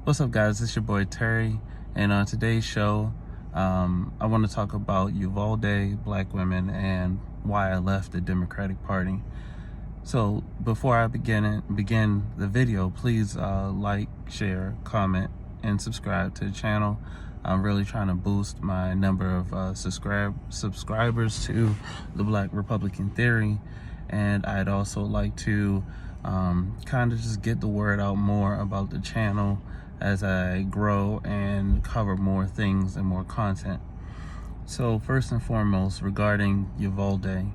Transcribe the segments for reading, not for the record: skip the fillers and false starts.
What's up, guys? It's your boy Terry, and on today's show, I want to talk about Uvalde, black women, and why I left the Democratic Party. So before I begin the video, please like, share, comment, and subscribe to the channel. I'm really trying to boost my number of subscribers to the Black Republican Theory, and I'd also like to kind of just get the word out more about the channel as I grow and cover more things and more content. So first and foremost, regarding Uvalde,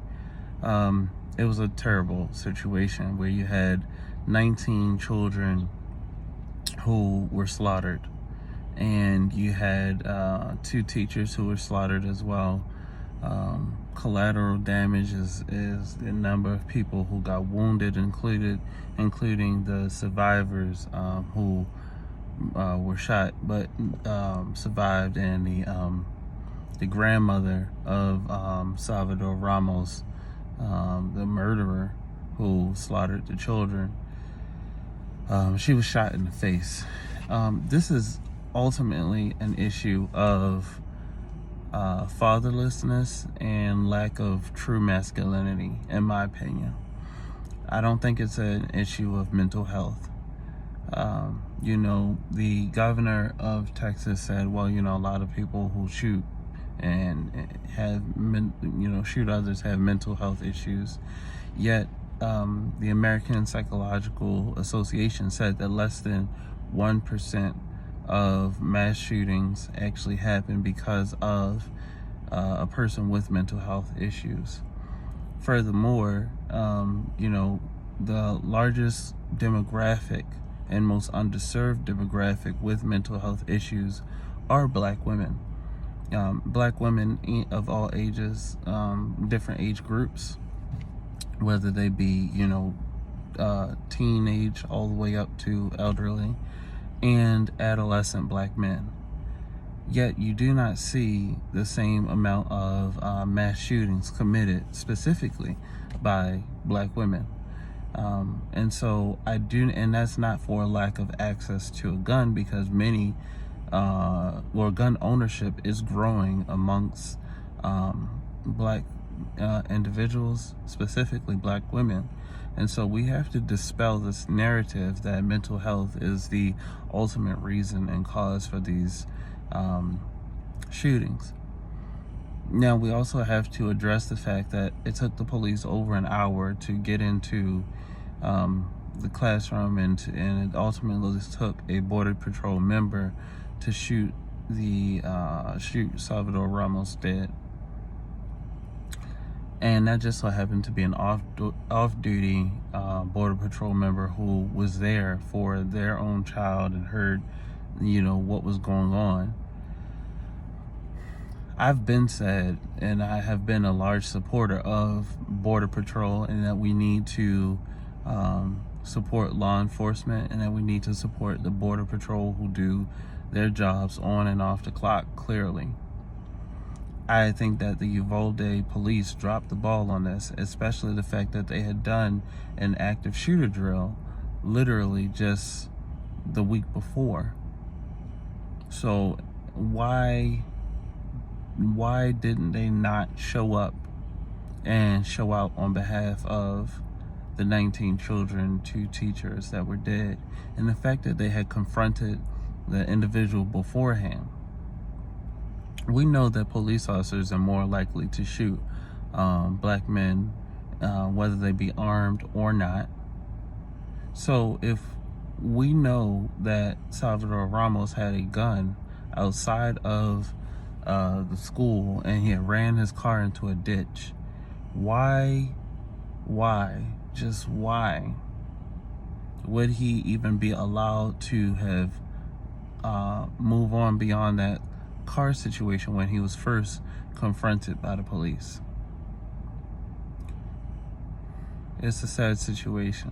it was a terrible situation where you had 19 children who were slaughtered, and you had 2 teachers who were slaughtered as well. Collateral damage is the number of people who got wounded, including the survivors who were shot but survived, and the grandmother of Salvador Ramos, the murderer who slaughtered the children. She was shot in the face. This is ultimately an issue of fatherlessness and lack of true masculinity, in my opinion. I don't think it's an issue of mental health. The governor of Texas said, well, a lot of people who shoot and shoot others have mental health issues. Yet, the American Psychological Association said that less than 1% of mass shootings actually happen because of a person with mental health issues. Furthermore, the largest demographic and most underserved demographic with mental health issues are black women. Black women of all ages, different age groups, whether they be, teenage all the way up to elderly, and adolescent black men. Yet you do not see the same amount of mass shootings committed specifically by black women. And so and that's not for a lack of access to a gun, because gun ownership is growing amongst black individuals, specifically black women. And so we have to dispel this narrative that mental health is the ultimate reason and cause for these shootings. Now, we also have to address the fact that it took the police over an hour to get into the classroom, and it ultimately took a Border Patrol member to shoot Salvador Ramos dead. And that just so happened to be an off-duty Border Patrol member who was there for their own child and heard, what was going on. I've been said, and I have been a large supporter of Border Patrol, and that we need to support law enforcement, and that we need to support the Border Patrol who do their jobs on and off the clock clearly. I think that the Uvalde police dropped the ball on this, especially the fact that they had done an active shooter drill literally just the week before. So why didn't they not show up and show out on behalf of the 19 children, 2 teachers that were dead, and the fact that they had confronted the individual beforehand? We know that police officers are more likely to shoot black men, whether they be armed or not. So if we know that Salvador Ramos had a gun outside of the school and he had ran his car into a ditch, why would he even be allowed to have move on beyond that car situation when he was first confronted by the police? It's a sad situation.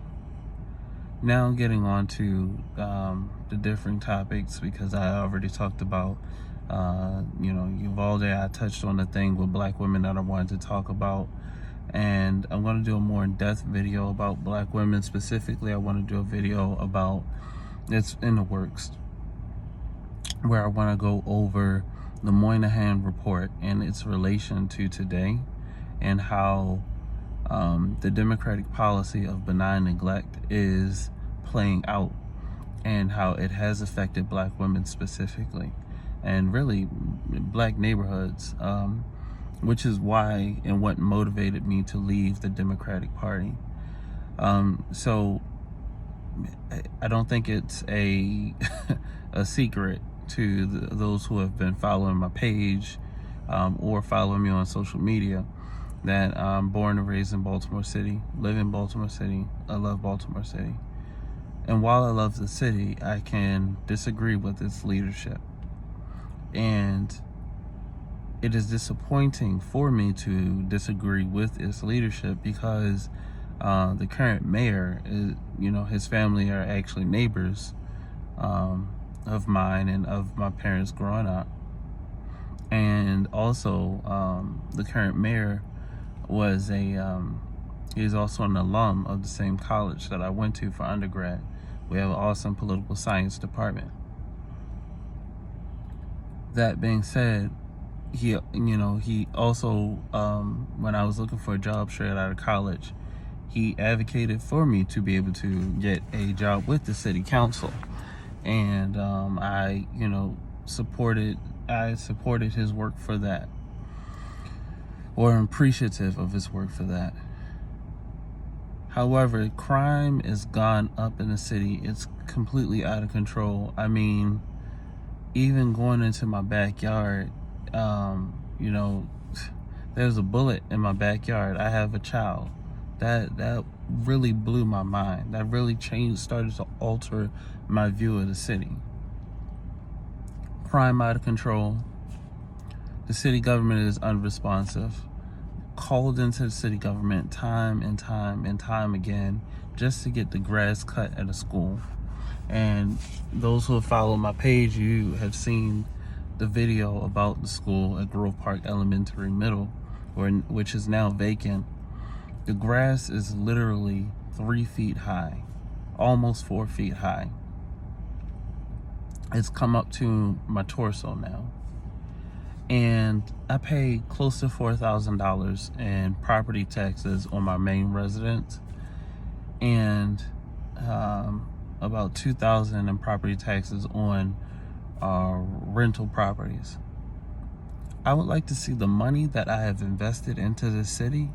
Now getting on to the different topics, because I already talked about Uvalde. I touched on the thing with black women that I wanted to talk about, and I'm going to do a more in-depth video about black women. Specifically, I want to do a video about, it's in the works, where I want to go over the Moynihan report and its relation to today, and how the Democratic policy of benign neglect is playing out, and how it has affected black women specifically, and really black neighborhoods, which is why and what motivated me to leave the Democratic Party. So I don't think it's a a secret to those who have been following my page, or following me on social media, that I'm born and raised in Baltimore City, live in Baltimore City. I love Baltimore City. And while I love the city, I can disagree with its leadership. And it is disappointing for me to disagree with its leadership, because the current mayor is, his family are actually neighbors of mine and of my parents growing up. And also, the current mayor was he's also an alum of the same college that I went to for undergrad. We have an awesome political science department. That being said, he also, when I was looking for a job straight out of college, he advocated for me to be able to get a job with the city council. And I supported his work for that, or am appreciative of his work for that. However, crime is gone up in the city. It's completely out of control. I mean, even going into my backyard, there's a bullet in my backyard. I have a child. That really blew my mind. That really started to alter my view of the city. Crime out of control. The city government is unresponsive. Called into the city government time and time again just to get the grass cut at a school. And those who have followed my page, you have seen the video about the school at Grove Park Elementary Middle, which is now vacant. The grass is literally 3 feet high, almost 4 feet high. It's come up to my torso now. And I pay close to $4,000 in property taxes on my main residence, and about $2,000 in property taxes on rental properties. I would like to see the money that I have invested into the city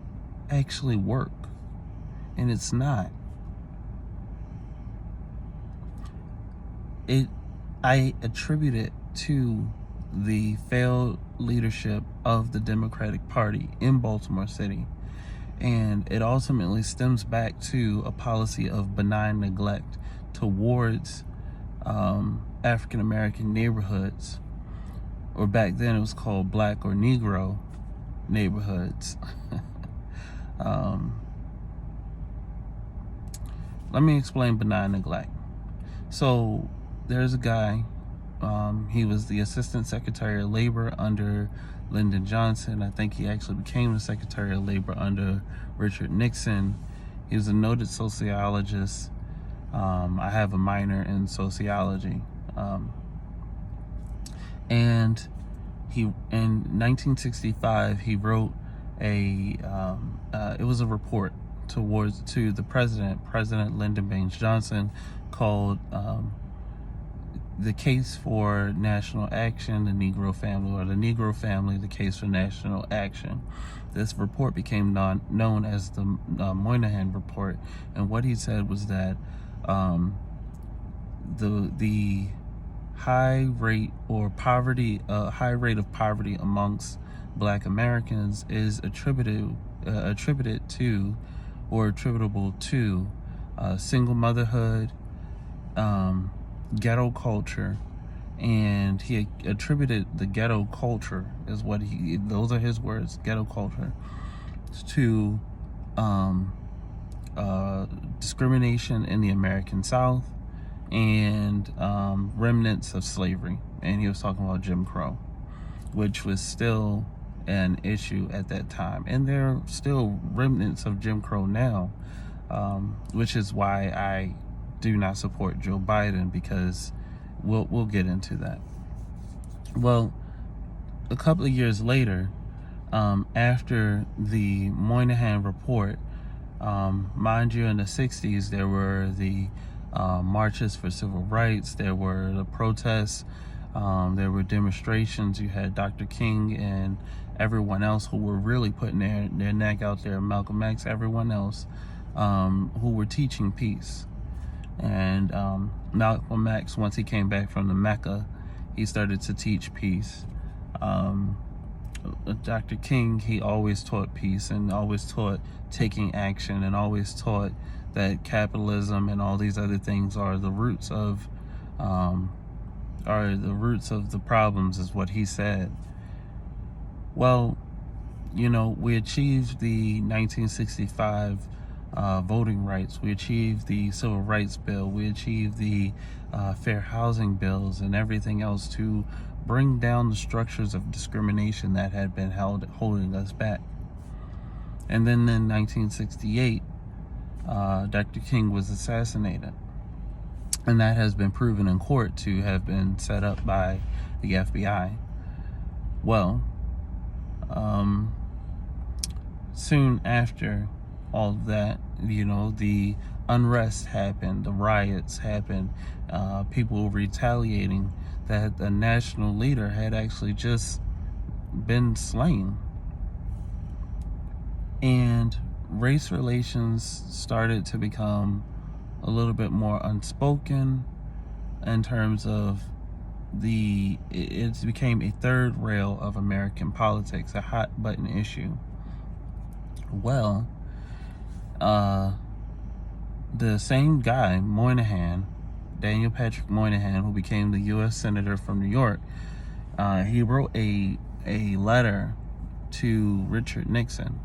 actually work, and it's not. I attribute it to the failed leadership of the Democratic Party in Baltimore City, and it ultimately stems back to a policy of benign neglect towards African American neighborhoods, or back then it was called Black or Negro neighborhoods. Let me explain benign neglect. So there's a guy, he was the Assistant Secretary of Labor under Lyndon Johnson. I think he actually became the Secretary of Labor under Richard Nixon. He was a noted sociologist. I have a minor in sociology. And he, in 1965, he wrote it was a report to the President Lyndon Baines Johnson, called The Case for National Action, the Negro Family, or the Negro Family, the Case for National Action. This report became known as the Moynihan Report, and what he said was that the high rate of poverty amongst Black Americans is attributable to single motherhood, ghetto culture, and he attributed the ghetto culture, those are his words, ghetto culture, to discrimination in the American South and remnants of slavery. And he was talking about Jim Crow, which was still an issue at that time, and there are still remnants of Jim Crow now, which is why I do not support Joe Biden, because we'll get into that. Well, a couple of years later, after the Moynihan report, mind you, in the 60s, there were the marches for civil rights, there were the protests, there were demonstrations. You had Dr. King and everyone else who were really putting their neck out there, Malcolm X, everyone else, who were teaching peace. And Malcolm X, once he came back from the Mecca, he started to teach peace. Dr. King, he always taught peace and always taught taking action and always taught that capitalism and all these other things are the roots of the problems, is what he said. Well, we achieved the 1965 voting rights. We achieved the Civil Rights Bill. We achieved the fair housing bills and everything else to bring down the structures of discrimination that had been holding us back. And then in 1968, Dr. King was assassinated. And that has been proven in court to have been set up by the FBI. Well, soon after all of that, the unrest happened, the riots happened, people retaliating that the national leader had actually just been slain. And race relations started to become a little bit more unspoken in terms of it became a third rail of American politics, a hot button issue. Well, the same guy, Moynihan, Daniel Patrick Moynihan, who became the U.S. Senator from New York, he wrote a letter to Richard Nixon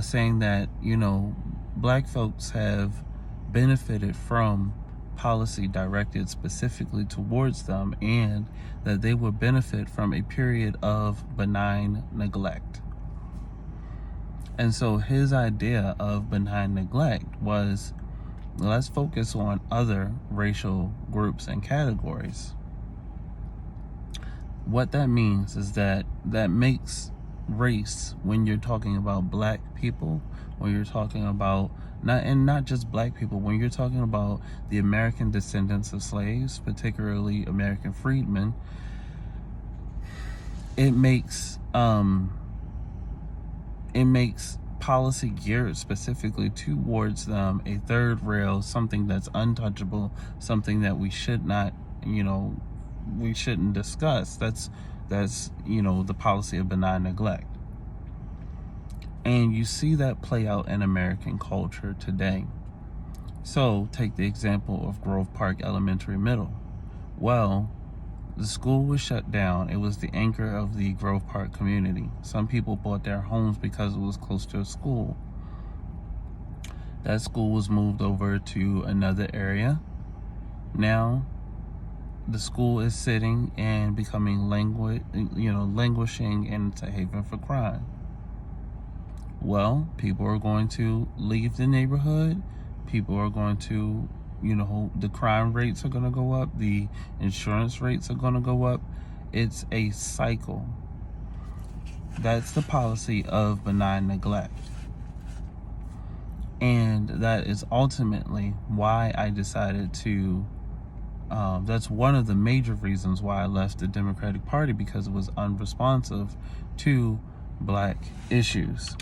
saying that, black folks have benefited from policy directed specifically towards them, and that they would benefit from a period of benign neglect. And so his idea of benign neglect was, let's focus on other racial groups and categories. What that means is that makes race, when you're talking about black people, when you're talking about not just black people, when you're talking about the American descendants of slaves, particularly American freedmen, it makes policy geared specifically towards them a third rail, something that's untouchable, something that we should not, we shouldn't discuss. That's the policy of benign neglect. And you see that play out in American culture today. So take the example of Grove Park Elementary Middle. Well, the school was shut down. It was the anchor of the Grove Park community. Some people bought their homes because it was close to a school. That school was moved over to another area. Now, the school is sitting and becoming languishing, and it's a haven for crime. Well, people are going to leave the neighborhood. People are going to, the crime rates are going to go up. The insurance rates are going to go up. It's a cycle. That's the policy of benign neglect. And that is ultimately why I decided to, that's one of the major reasons why I left the Democratic Party, because it was unresponsive to black issues.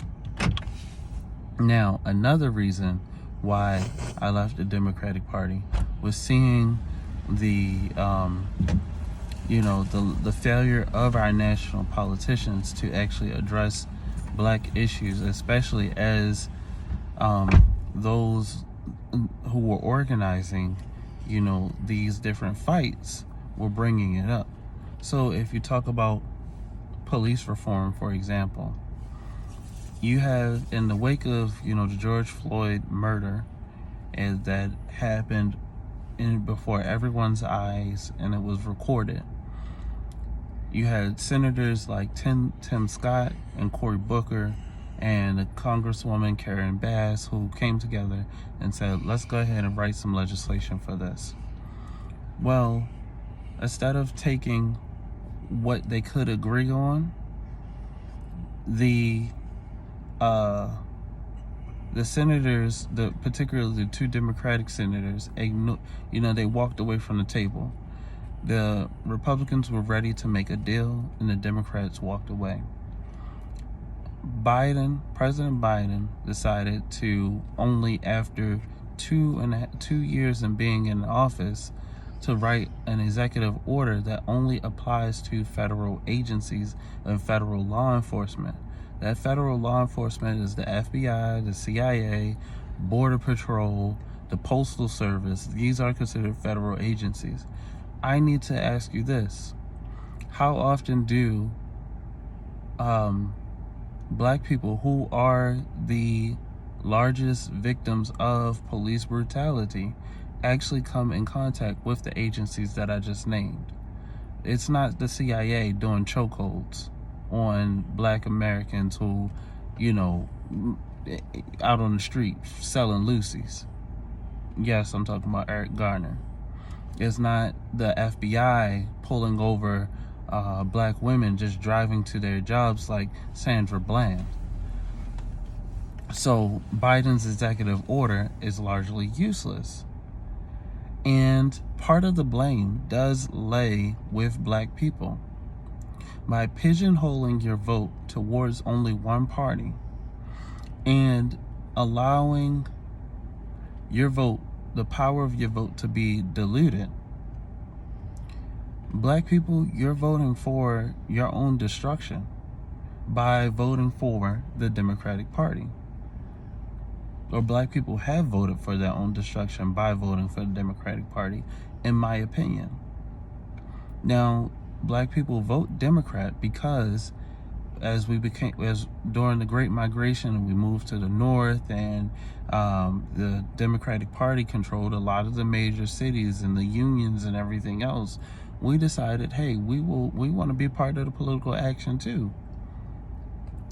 Now, another reason why I left the Democratic Party was seeing the failure of our national politicians to actually address black issues, especially as those who were organizing, these different fights were bringing it up. So if you talk about police reform, for example, you have, in the wake of, the George Floyd murder, and that happened before everyone's eyes, and it was recorded. You had senators like Tim Scott and Cory Booker and Congresswoman Karen Bass, who came together and said, let's go ahead and write some legislation for this. Well, instead of taking what they could agree on, the senators, particularly the two Democratic senators, they walked away from the table. The Republicans were ready to make a deal, and the Democrats walked away. President Biden decided to, only after 2 years in being in office, to write an executive order that only applies to federal agencies and federal law enforcement. That federal law enforcement is the FBI, the CIA, Border Patrol, the Postal Service. These are considered federal agencies. I need to ask you this. How often do Black people, who are the largest victims of police brutality, actually come in contact with the agencies that I just named? It's not the CIA doing chokeholds on Black Americans who, out on the street selling Lucy's. Yes, I'm talking about Eric Garner. It's not the FBI pulling over Black women just driving to their jobs like Sandra Bland. So Biden's executive order is largely useless. And part of the blame does lay with Black people. By pigeonholing your vote towards only one party and allowing your vote, the power of your vote, to be diluted, Black people, you're voting for your own destruction by voting for the Democratic Party. Or Black people have voted for their own destruction by voting for the Democratic Party, in my opinion. Now, Black people vote Democrat because as during the Great Migration, we moved to the north, and the Democratic Party controlled a lot of the major cities and the unions and everything else. We decided, hey, we want to be part of the political action too.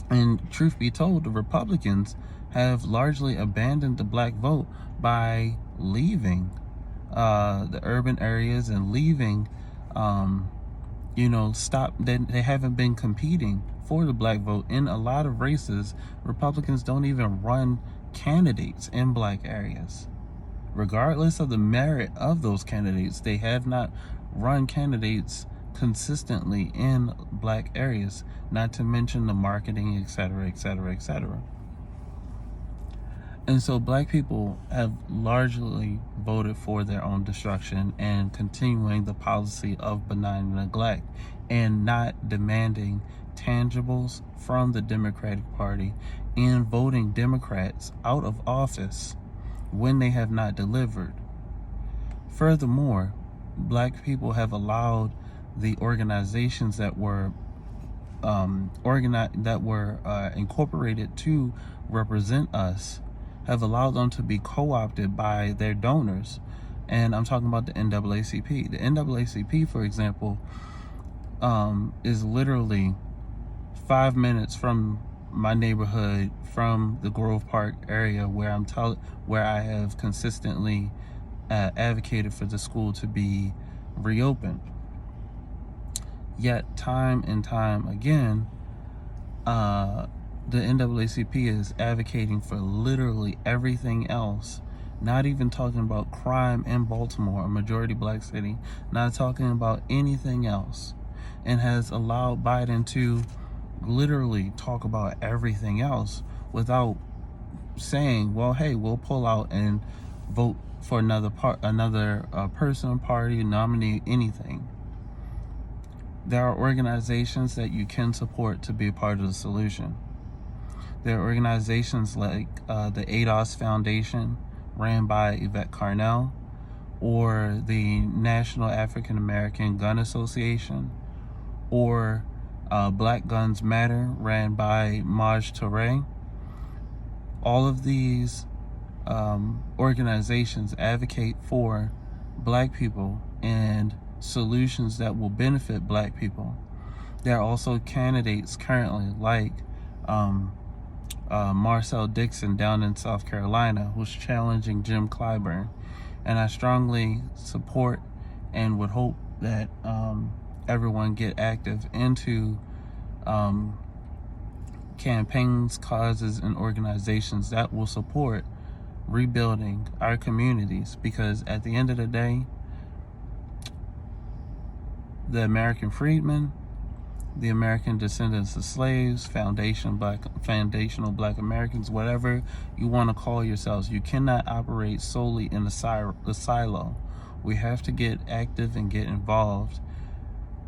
And truth be told, the Republicans have largely abandoned the Black vote by leaving the urban areas and leaving, they haven't been competing for the Black vote. In a lot of races, Republicans don't even run candidates in Black areas. Regardless of the merit of those candidates, they have not run candidates consistently in Black areas, not to mention the marketing, etc., etc., etc. And so Black people have largely voted for their own destruction and continuing the policy of benign neglect and not demanding tangibles from the Democratic Party and voting Democrats out of office when they have not delivered. Furthermore, Black people have allowed the organizations that were incorporated to represent us, have allowed them to be co-opted by their donors. And I'm talking about the NAACP. The NAACP, for example, is literally 5 minutes from my neighborhood, from the Grove Park area, where I have consistently advocated for the school to be reopened. Yet time and time again, the NAACP is advocating for literally everything else, not even talking about crime in Baltimore, a majority Black city, not talking about anything else, and has allowed Biden to literally talk about everything else without saying, well, hey, we'll pull out and vote for another person, party, nominee, anything. There are organizations that you can support to be a part of the solution. There are organizations like the ADOS Foundation, ran by Yvette Carnell, or the National African American Gun Association, or Black Guns Matter, ran by Maj Touré. All of these organizations advocate for Black people and solutions that will benefit Black people. There are also candidates currently like Marcel Dixon down in South Carolina, who's challenging Jim Clyburn. And I strongly support and would hope that everyone get active into campaigns, causes, and organizations that will support rebuilding our communities, because at the end of the day, the American freedmen, the American descendants of slaves, foundational black Americans, whatever you want to call yourselves, you cannot operate solely in the silo. We have to get active and get involved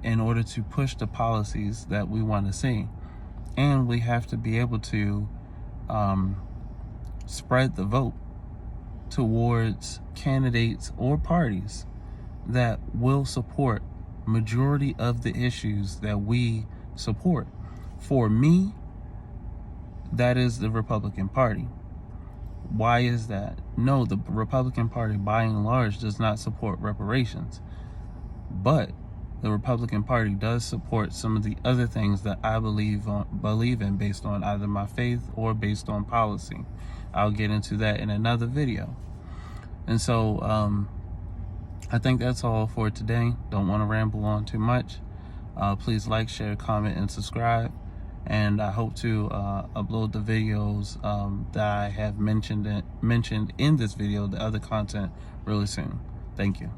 in order to push the policies that we want to see. And we have to be able to spread the vote towards candidates or parties that will support majority of the issues that we support. For me, that is the Republican Party. Why is that? No, the Republican Party by and large does not support reparations, but the Republican Party does support some of the other things that I believe in based on either my faith or based on policy. I'll get into that in another video. And so I think that's all for today. Don't want to ramble on too much. Please like, share, comment, and subscribe. And I hope to upload the videos that I have mentioned in this video, the other content, really soon. Thank you.